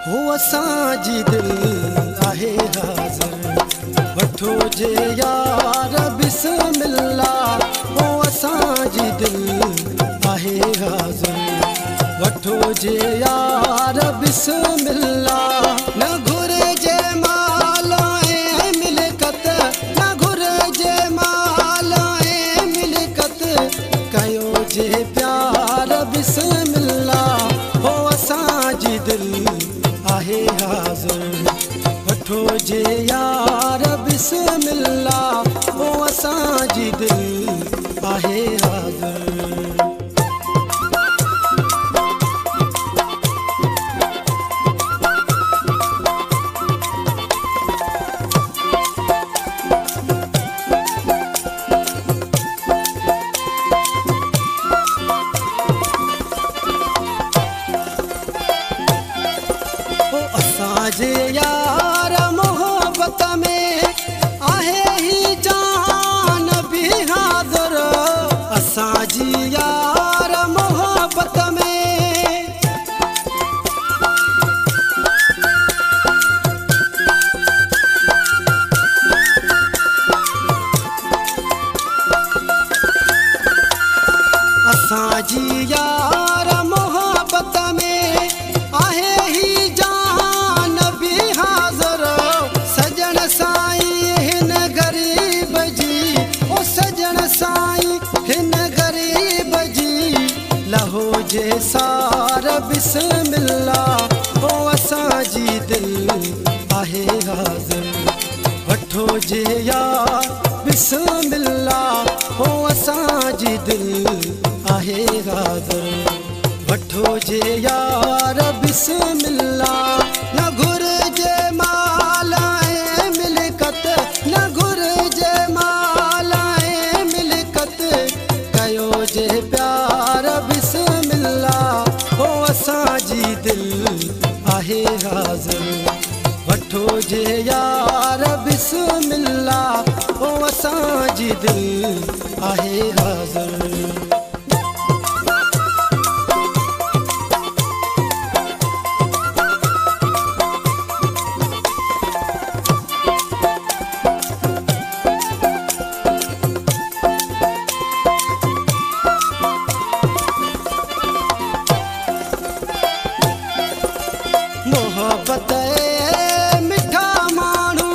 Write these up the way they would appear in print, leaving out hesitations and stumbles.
हो असांजी दिल आहे हाज़िर वठो जे यार बिस्मिल्लाह। हो असांजी दिल आहे हाज़िर वठो जे यार बिस्मिल्लाह। न घुरिजे माल ऐं मिल्कत, न घुरिजे माल ऐं मिल्कत, कयो जे प्यार बिस्मिल्लाह। हो असांजी दिल आहे हाज़िर वठो जे यार बिस्मिल्लाह। हो असांजी दिल आहे हाज़िर। असांजे यार मोहब्बत में आहे ही जान भी हाज़िर। असांजी यार मोहब्बत में असांजी यार मोहब्बत में आहे ही जान भी हाज़िर। सजन साईं हिन गरीब जी, ओ सजन साईं हिन गरीब जी, लहो जे सार बिस्मिल्लाह। हो असांजी दिल आहे हाज़िर वठो जे यार बिस्मिल्लाह। हो असांजी दिल आहे हाज़िर वठो जे यार बिस्मिल्लाह। न घुरिजे माल ऐं मिल्कत, न घुरिजे माल ऐं मिल्कत, कयो जे प्यार बिस्मिल्लाह। हो असांजी दिल आहे हाज़िर वठो जे यार बिस्मिल्लाह। हो असांजी दिल आहे हाज़िर। मोहब्बत मिठा माण्हू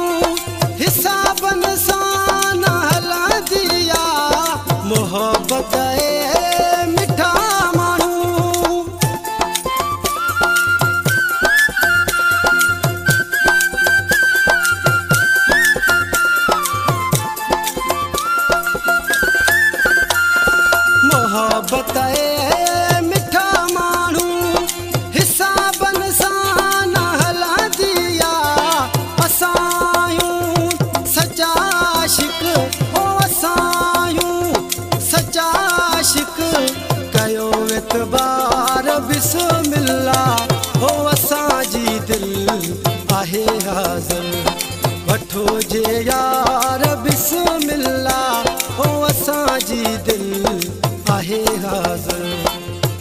हिसाबन सां न हलंदी आ। मोहब्बत मिठा माण्हू मोहब्बत मिठा माण्हू हिसाबन सां न हलंदी आ। असांयूं सच्चा आशिक़, हो असांयूं सच्चा आशिक़, कयो एतबार बिस्मिल्लाह। हो असांजी दिल आहे हाज़िर वठो जे यार बिस्मिल्लाह। हो असांजी दिल आहे हाज़िर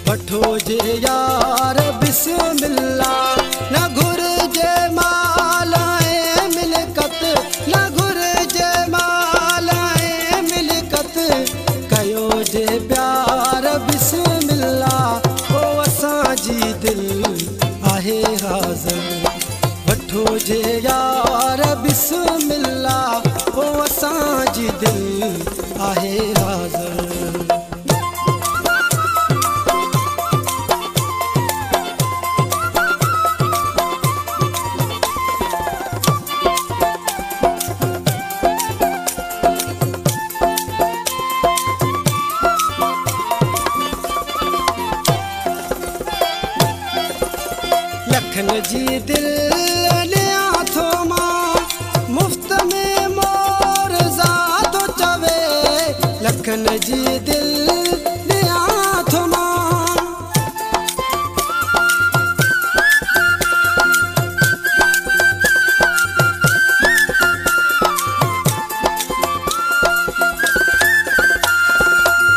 वठो जे यार बिस्मिल्लाह। न घुरिजे माल ऐं मिल्कत, न घुरिजे माल ऐं मिल्कत, कयो जे प्यार बिस्मिल्लाह। हो असांजी दिल आहे हाज़िर वठो जे यार बिस्मिल्लाह। हो असांजी दिल आहे हाज़िर। लखन जी दिल लिया थो मां मुफ़्त में मोर ज़ादो चवे। लखन जी दिल लिया थो मां,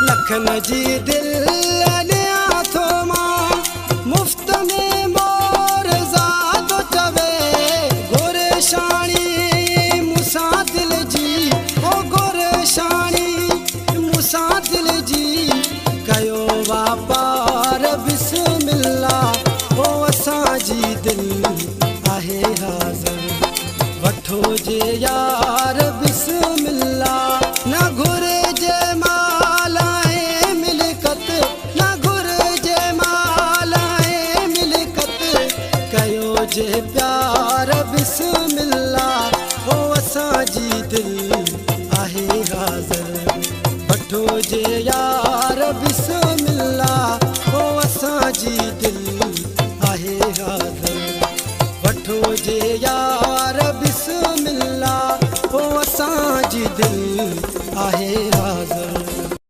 लखन जी दिल लिया थो मां मुफ़्त में मोर ज़ादो वापार बिस्मिल्लाह ओ असांजी दिल आहे हाज़िर वठो जे यार बिस्मिल्लाह